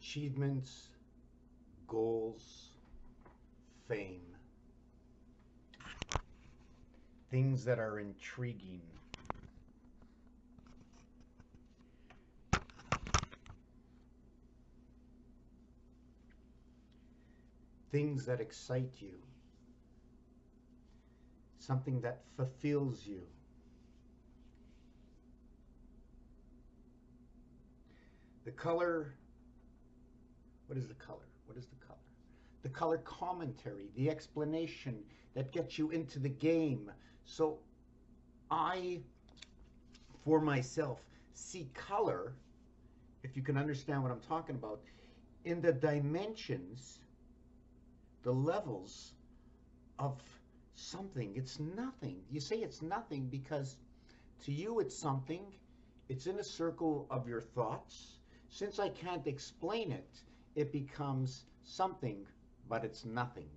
achievements, goals, fame, things that are intriguing, things that excite you, something that fulfills you. The color, what is the color? What is the color? The color commentary, the explanation that gets you into the game. So I, for myself, see color, if you can understand what I'm talking about, in the dimensions, the levels of something. It's nothing. You say it's nothing because to you it's something. It's in a circle of your thoughts. Since I can't explain it, it becomes something, but it's nothing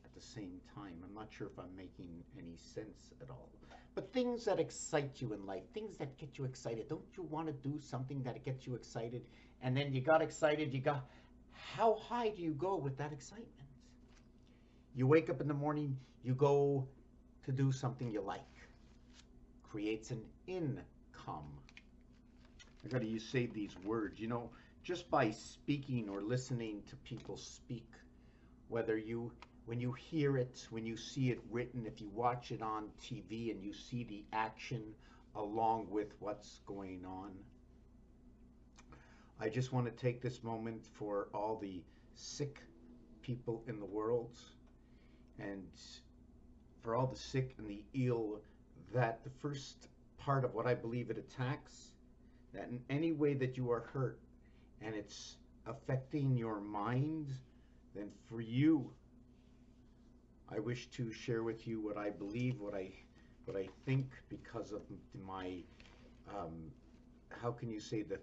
at the same time. I'm not sure if I'm making any sense at all. But things that excite you in life, things that get you excited. Don't you want to do something that gets you excited? And then you got excited, how high do you go with that excitement? You wake up in the morning, you go to do something you like. Creates an income. I got to say these words, just by speaking or listening to people speak, when you hear it, when you see it written, if you watch it on TV and you see the action along with what's going on. I just want to take this moment for all the sick people in the world and for all the sick and the ill, that the first part of what I believe it attacks, that in any way that you are hurt and it's affecting your mind, then for you, I wish to share with you what I believe, what I think, because of my, how can you say the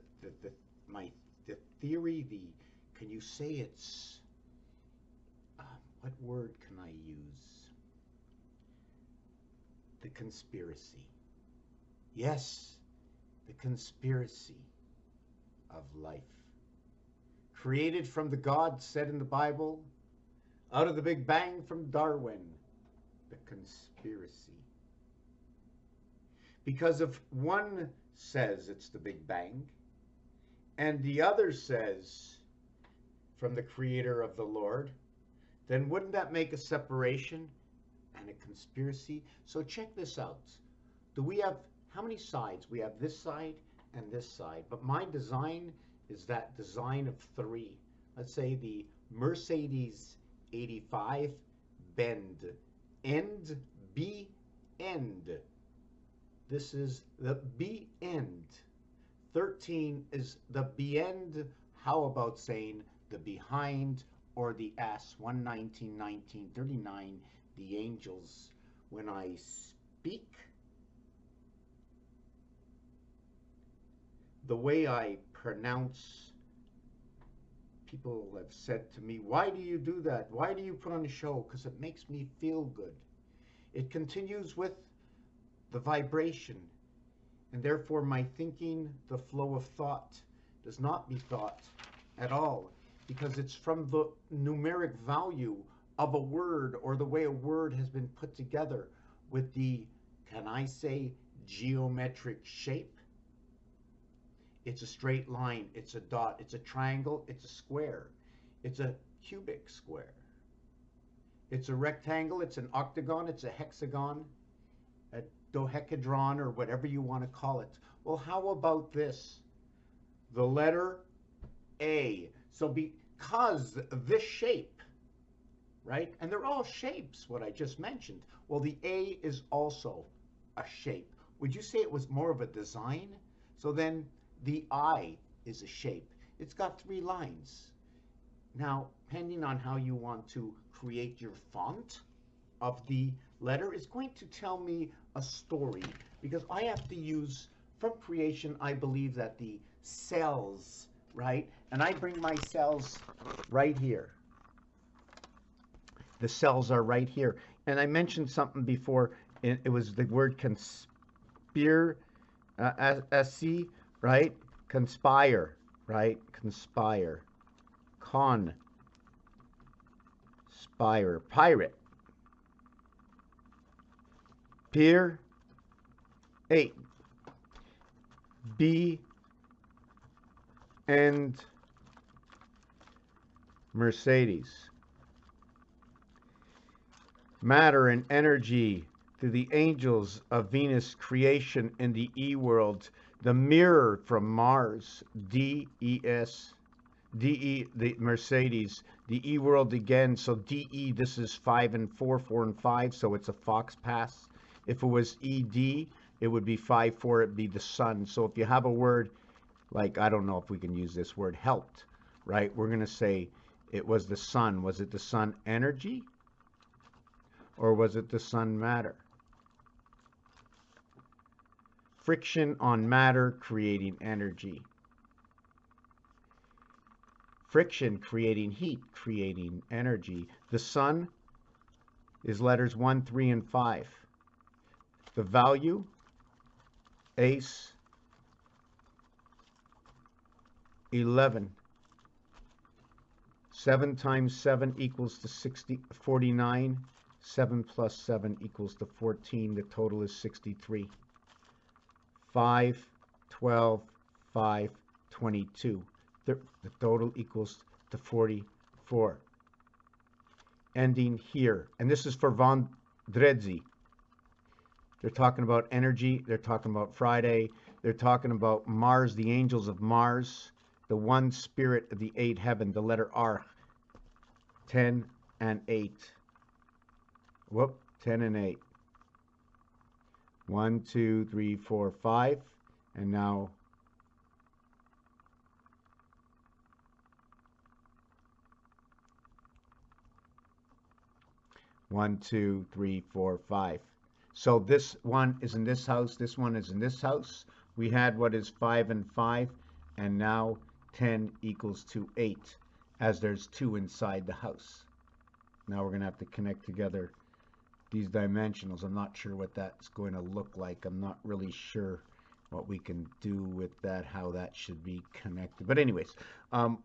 theory, can you say it's, what word can I use? The conspiracy. Yes, the conspiracy of life. Created from the God said in the Bible, out of the Big Bang from Darwin, the conspiracy. Because if one says it's the Big Bang, and the other says from the Creator of the Lord, then wouldn't that make a separation and a conspiracy? So check this out. Do we have, how many sides? We have this side and this side, but my design is that design of three. Let's say the Mercedes 85 bend, end, B end. This is the B end. 13 is the B end. How about saying the behind or the S? 119, 1939, the angels. When I speak, the way I pronounce, people have said to me, why do you do that? Why do you put on a show? Because it makes me feel good. It continues with the vibration, and therefore my thinking, the flow of thought, does not be thought at all, because it's from the numeric value of a word, or the way a word has been put together with the, can I say, geometric shape. It's a straight line, it's a dot, it's a triangle, it's a square, it's a cubic square, it's a rectangle, it's an octagon, it's a hexagon, a dodecahedron, or whatever you want to call it. Well, how about this? The letter A. So because this shape, right, and they're all shapes, what I just mentioned, well, the A is also a shape. Would you say it was more of a design? So then the I is a shape. It's got 3 lines. Now, depending on how you want to create your font of the letter, is going to tell me a story, because I have to use, from creation, I believe that the cells, right? And I bring my cells right here. The cells are right here. And I mentioned something before. It was the word conspiracy, right? Conspire, right? Conspire. conspire, pirate, peer, 8, B, and Mercedes. Matter and energy to the angels of Venus, creation in the E world, the mirror from Mars, DES, DE, the Mercedes, the E world again, so DE, this is 5 and 4, 4 and 5, so it's a fox pass. If it was ED, it would be 5, 4, it'd be the sun. So if you have a word, like, I don't know if we can use this word, helped, right? We're going to say it was the sun. Was it the sun energy? Or was it the sun matter? Friction on matter creating energy. Friction creating heat, creating energy. The sun is letters 1, 3, and 5. The value, ace, 11. 7 times 7 equals to 49. 7 plus 7 equals to 14. The total is 63. 5, 12, 5, 22. The total equals to 44. Ending here. And this is for Von Dredzi. They're talking about energy. They're talking about Friday. They're talking about Mars, the angels of Mars, the one spirit of the 8 heaven, the letter R. 10 and 8. Whoop, 10 and 8. 1, 2, 3, 4, 5. And now 1, 2, 3, 4, 5. So this one is in this house. This one is in this house. We had what is 5 and 5. And now 10 equals to 8, as there's 2 inside the house. Now we're going to have to connect together these dimensionals. I'm not sure what that's going to look like. I'm not really sure what we can do with that, how that should be connected. But anyways,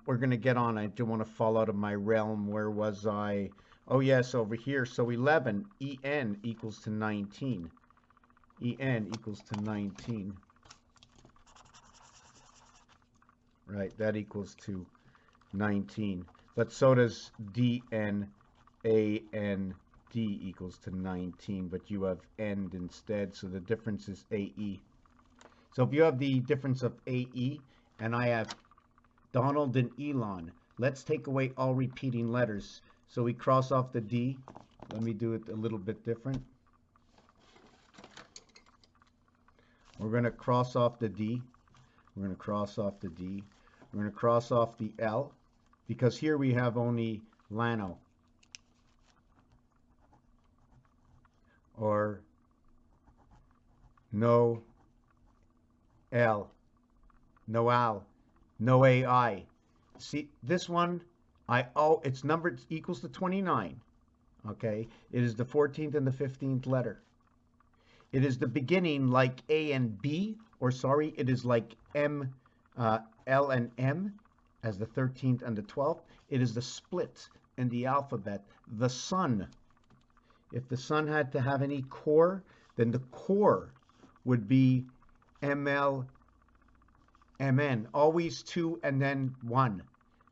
we're going to get on. I don't want to fall out of my realm. Where was I? Oh, yes, over here. So 11, En equals to 19. En equals to 19. Right, that equals to 19. But so does Dn, An, D equals to 19, but you have end instead, so the difference is AE. So if you have the difference of AE, and I have Donald and Elon, let's take away all repeating letters. So we cross off the D. Let me do it a little bit different. We're going to cross off the D. We're going to cross off the D. We're going to cross off the L, because here we have only Lano. Or no L, no Al, no AI. See, this one, it's numbered equals to 29. Okay, it is the 14th and the 15th letter. It is the beginning like A and B, or sorry, it is like M, L and M as the 13th and the 12th. It is the split in the alphabet, the sun. If the sun had to have any core, then the core would be ML, MN, always 2 and then 1.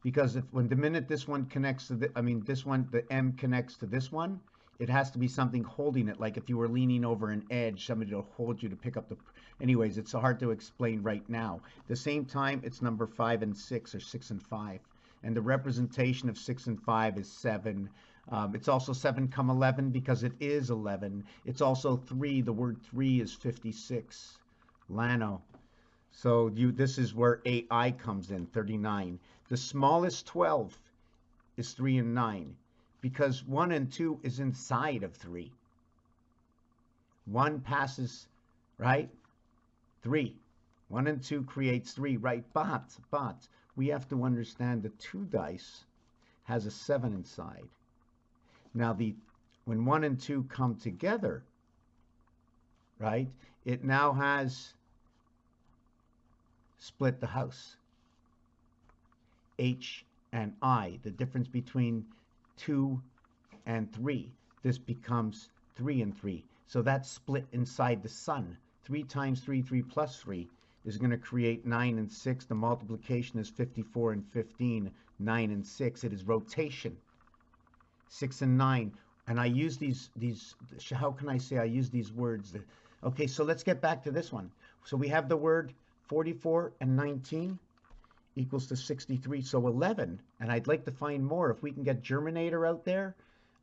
Because when the minute this one connects to this one, the M connects to this one, it has to be something holding it. Like if you were leaning over an edge, somebody will hold you to pick up the... Anyways, it's hard to explain right now. At the same time, it's number 5 and 6, or 6 and 5. And the representation of 6 and 5 is 7. It's also 7, 11 because it is 11. It's also 3. The word 3 is 56. Lano. So this is where AI comes in, 39. The smallest 12 is 3 and 9 because 1 and 2 is inside of 3. 1 passes, right? 3. 1 and 2 creates 3, right? But we have to understand the 2 dice has a 7 inside. Now, when 1 and 2 come together, right, it now has split the house. H and I, the difference between 2 and 3. This becomes 3 and 3. So that's split inside the sun. 3 times 3, 3 plus 3 is going to create 9 and 6. The multiplication is 54 and 15, 9 and 6. It is rotation. 6 and 9. And I use these, how can I say I use these words? Okay, so let's get back to this one. So we have the word 44 and 19 equals to 63. So 11, and I'd like to find more. If we can get Germinator out there,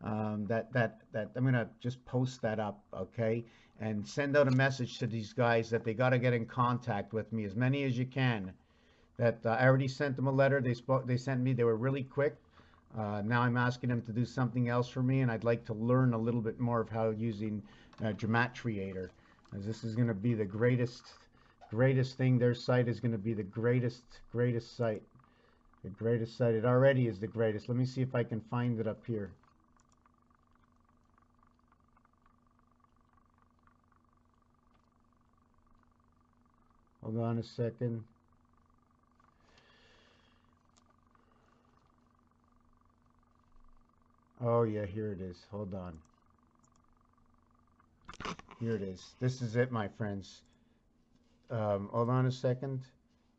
I'm going to just post that up, okay? And send out a message to these guys that they got to get in contact with me, as many as you can. That I already sent them a letter. They sent me. They were really quick. Now I'm asking them to do something else for me, and I'd like to learn a little bit more of how using Gematreator, as this is going to be the greatest thing. Their site is going to be the greatest site. The greatest site. It already is the greatest. Let me see if I can find it up here. Hold on a second. Oh yeah, here it is. Hold on. Here it is. This is it, my friends. Hold on a second.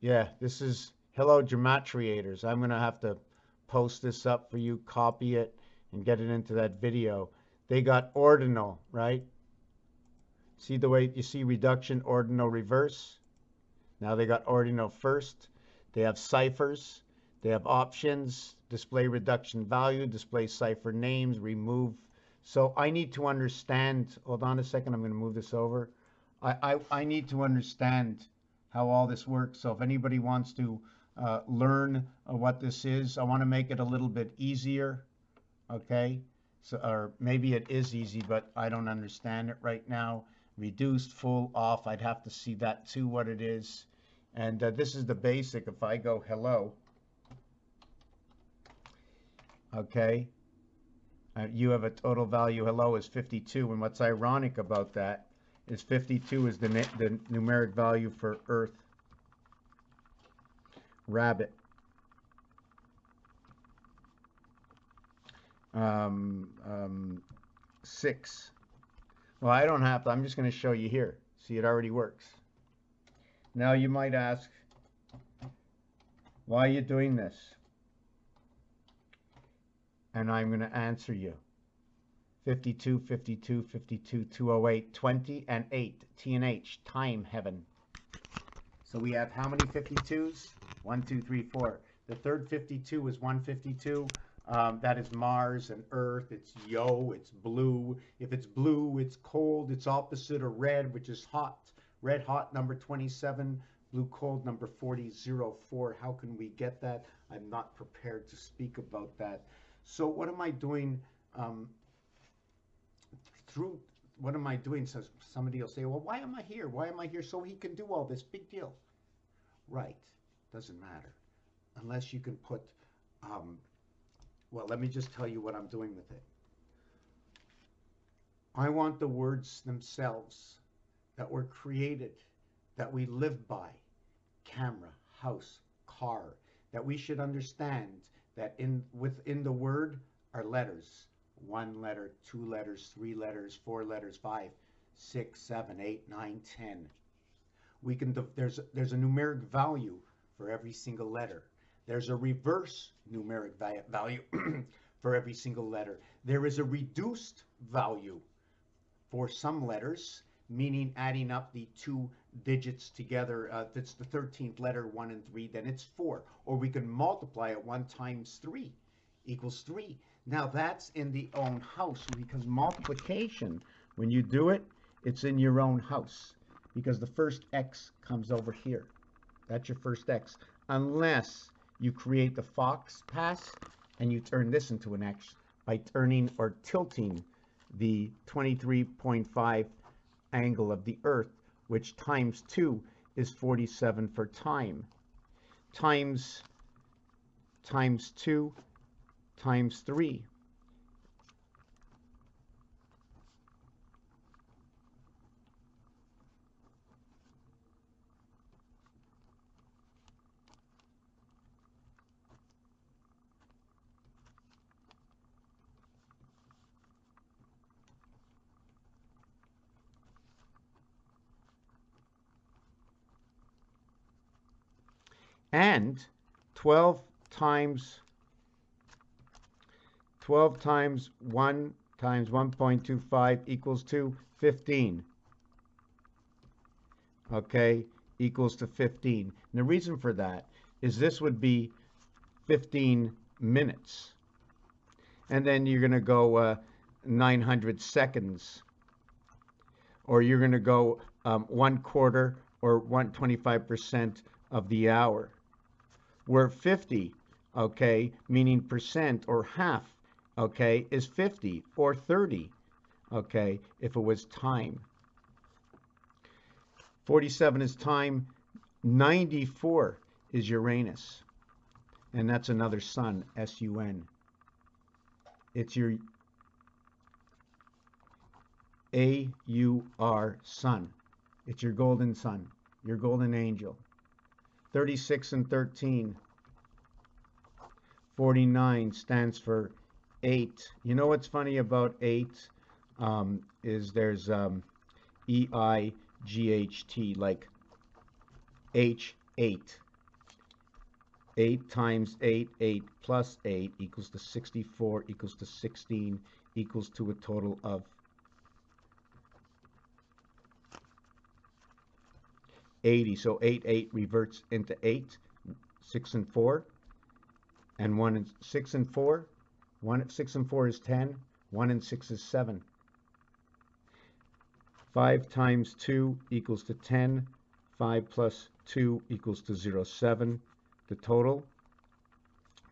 Yeah, this is hello Gematreators. I'm gonna have to post this up for you, copy it, and get it into that video. They got ordinal, right? See the way you see reduction, ordinal, reverse. Now they got ordinal first. They have ciphers. They have options, display reduction value, display cipher names, remove. So I need to understand, hold on a second, I'm going to move this over. I need to understand how all this works. So if anybody wants to learn what this is, I want to make it a little bit easier, okay? So, or maybe it is easy, but I don't understand it right now. Reduced, full, off, I'd have to see that too, what it is. And this is the basic. If I go hello, okay, you have a total value hello is 52, and what's ironic about that is 52 is the numeric value for Earth, rabbit, 6. Well, I don't have to. I'm just going to show you here. See, it already works. Now you might ask, why are you doing this? And I'm going to answer you. 52, 52, 52, 208, 20, and 8. T and H, time heaven. So we have how many 52s? 1, 2, 3, 4. The third 52 is 152. That is Mars and Earth. It's yo, it's blue. If it's blue, it's cold. It's opposite of red, which is hot. Red hot, number 27. Blue cold, number 4004. How can we get that? I'm not prepared to speak about that. So what am I doing? What am I doing? So somebody will say, well, why am I here? Why am I here? So he can do all this. Big deal. Right. Doesn't matter. Unless you can put, well, let me just tell you what I'm doing with it. I want the words themselves that were created, that we live by, camera, house, car, that we should understand that within the word are letters. 1 letter, 2 letters, 3 letters, 4 letters, 5, 6, 7, 8, 9, 10. We can there's a numeric value for every single letter. There's a reverse numeric value for every single letter. There is a reduced value for some letters, meaning adding up the 2 digits together. If it's the 13th letter, 1 and 3, then it's 4. Or we can multiply it. 1 times 3 equals 3. Now that's in the own house, because multiplication, when you do it, it's in your own house, because the first X comes over here. That's your first X, unless you create the fox pass and you turn this into an X by turning or tilting the 23.5 angle of the Earth, which times 2 is 47 for time, times 2 times 3. And 12 times 1 times 1.25 equals to 15. Okay, equals to 15. And the reason for that is this would be 15 minutes. And then you're going to go 900 seconds. Or you're going to go 1/4 or 1/25% of the hour. Where 50, okay, meaning percent or half, okay, is 50 or 30, okay, if it was time. 47 is time. 94 is Uranus. And that's another sun, S-U-N. It's your A-U-R, sun. It's your golden sun, your golden angel. 36 and 13. 49 stands for 8. You know what's funny about 8 is there's E-I-G-H-T, like H8. 8 times 8, 8 plus 8 equals to 64, equals to 16, equals to a total of 80. So 8, 8 reverts into 8, 6 and 4, and 1 and 6 and 4. 6 and 4 is 10, 1 and 6 is 7. 5 times 2 equals to 10, 5 plus 2 equals to 0, 7. The total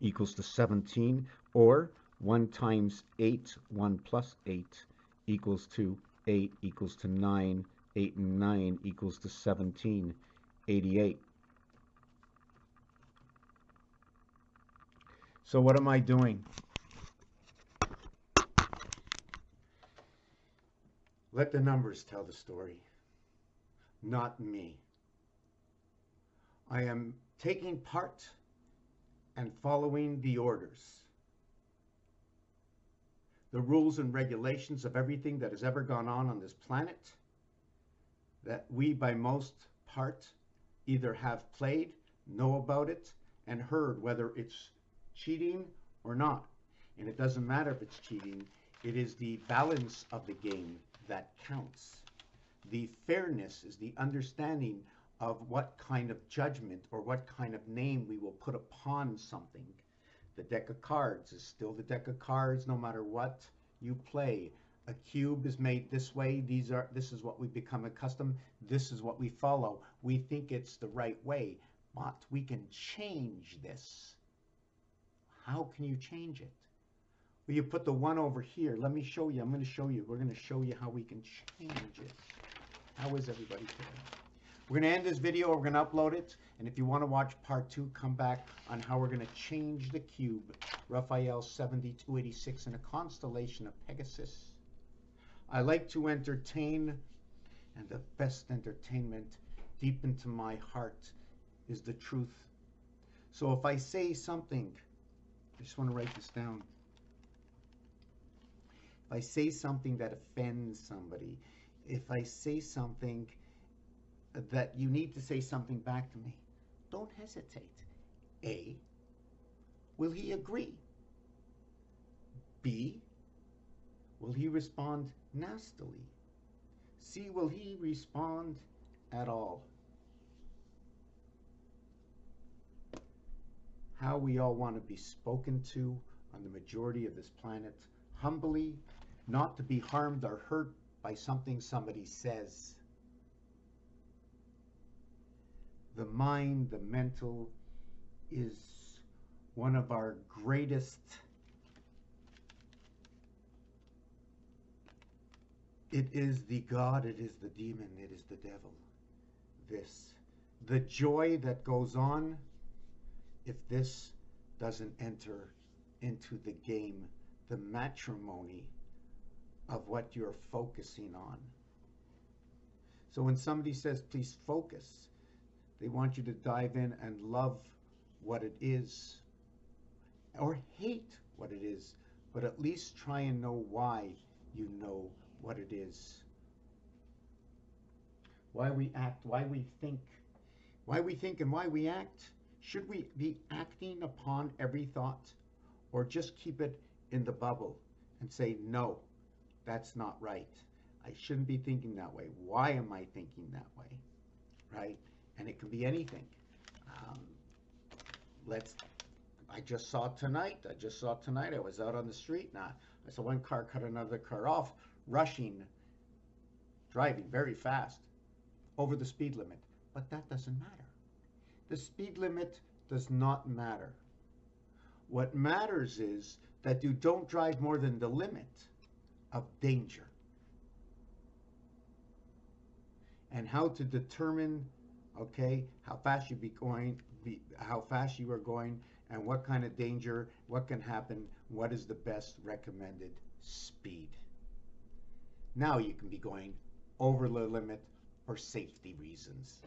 equals to 17, or 1 times 8, 1 plus 8 equals to 8, equals to 9, 8 and 9 equals to 17, 88. So what am I doing? Let the numbers tell the story, not me. I am taking part and following the orders, the rules and regulations of everything that has ever gone on this planet, that we by most part either have played, know about it, and heard, whether it's cheating or not. And it doesn't matter if it's cheating, it is the balance of the game that counts. The fairness is the understanding of what kind of judgment or what kind of name we will put upon something. The deck of cards is still the deck of cards no matter what you play. A cube is made this way. This is what we become accustomed. This is what we follow. We think it's the right way, but we can change this. How can you change it? Well, you put the 1 over here. Let me show you. I'm going to show you. We're going to show you how we can change it. How is everybody today? We're going to end this video. We're going to upload it. And if you want to watch part 2, come back on how we're going to change the cube. Raphael 7286 in a constellation of Pegasus. I like to entertain, and the best entertainment deep into my heart is the truth. So if I say something, I just want to write this down. If I say something that offends somebody, if I say something that you need to say something back to me, don't hesitate. A, will he agree? B, will he respond nastily? C, will he respond at all? How we all want to be spoken to on the majority of this planet, humbly, not to be harmed or hurt by something somebody says. The mind, the mental, is one of our greatest it is the God, it is the demon, it is the devil. The joy that goes on if this doesn't enter into the game, the matrimony of what you're focusing on. So when somebody says, please focus, they want you to dive in and love what it is, or hate what it is, but at least try and know why you know what it is. Why we act, why we think and why we act Should we be acting upon every thought, or just keep it in the bubble and say, no, that's not right. I shouldn't be thinking that way. Why am I thinking that way? Right? And it can be anything. Um, I just saw tonight, I was out on the street now. I saw one car cut another car off, rushing, driving very fast over the speed limit. But that doesn't matter. The speed limit does not matter. What matters is that you don't drive more than the limit of danger. And how to determine, okay, how fast how fast you are going, and what kind of danger, what can happen, what is the best recommended speed. Now you can be going over the limit for safety reasons.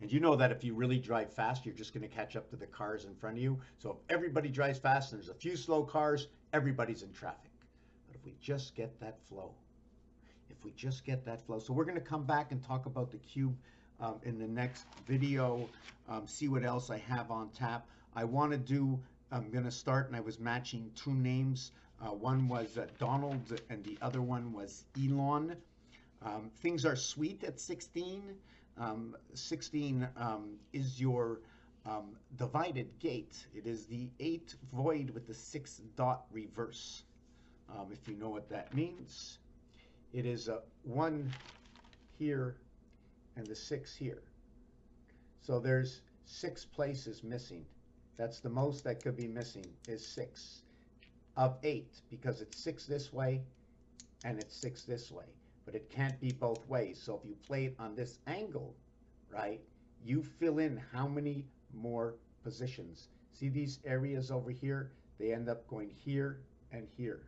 And you know that if you really drive fast, you're just going to catch up to the cars in front of you. So if everybody drives fast and there's a few slow cars, everybody's in traffic. But if we just get that flow, so we're going to come back and talk about the cube in the next video, see what else I have on tap. I'm going to start, and I was matching two names. One was Donald and the other one was Elon. Things are sweet at 16. 16 is your divided gate. It is the 8 void with the 6 dot reverse. If you know what that means, it is a 1 here and the 6 here. So there's 6 places missing. That's the most that could be missing, is 6 of 8, because it's 6 this way and it's 6 this way. But it can't be both ways. So if you play it on this angle, right, you fill in how many more positions. See these areas over here? They end up going here and here.